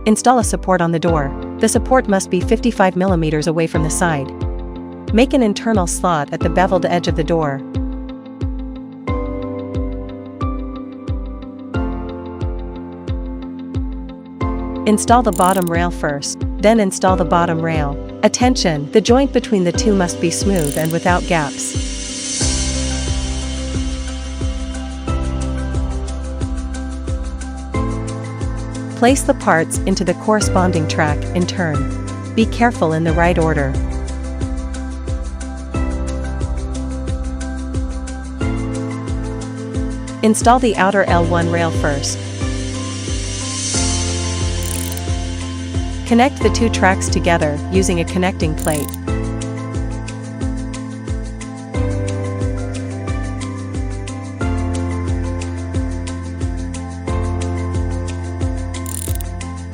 Install a support on the door. The support must be 55 mm away from the side. Make an internal slot at the beveled edge of the door. Install the bottom rail first, then install the bottom rail. Attention, the joint between the two must be smooth and without gaps. Place the parts into the corresponding track in turn. Be careful in the right order. Install the outer L1 rail first. Connect the two tracks together using a connecting plate.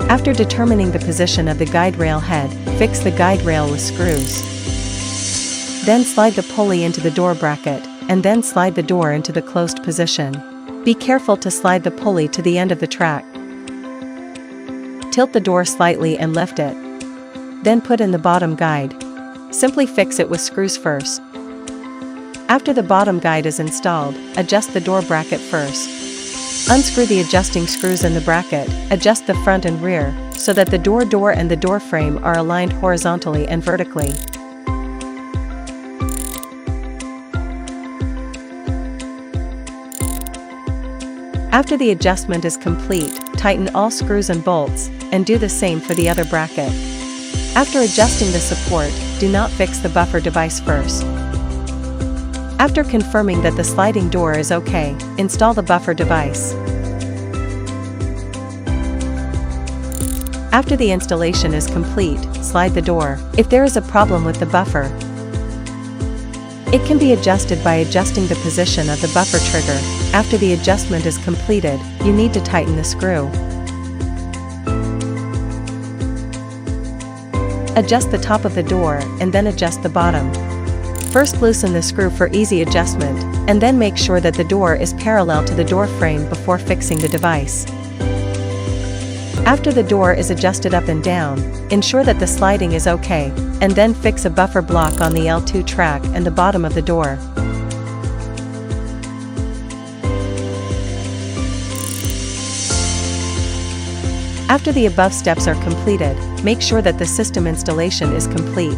After determining the position of the guide rail head, fix the guide rail with screws. Then slide the pulley into the door bracket, and then slide the door into the closed position. Be careful to slide the pulley to the end of the track. Tilt the door slightly and lift it. Then put in the bottom guide. Simply fix it with screws first. After the bottom guide is installed, adjust the door bracket first. Unscrew the adjusting screws in the bracket, adjust the front and rear, so that the door and the door frame are aligned horizontally and vertically. After the adjustment is complete, tighten all screws and bolts, and do the same for the other bracket. After adjusting the support, do not fix the buffer device first. After confirming that the sliding door is okay, install the buffer device. After the installation is complete, slide the door. If there is a problem with the buffer, it can be adjusted by adjusting the position of the buffer trigger. After the adjustment is completed, you need to tighten the screw. Adjust the top of the door and then adjust the bottom. First loosen the screw for easy adjustment, and then make sure that the door is parallel to the door frame before fixing the device. After the door is adjusted up and down, ensure that the sliding is okay, and then fix a buffer block on the L2 track and the bottom of the door. After the above steps are completed, make sure that the system installation is complete.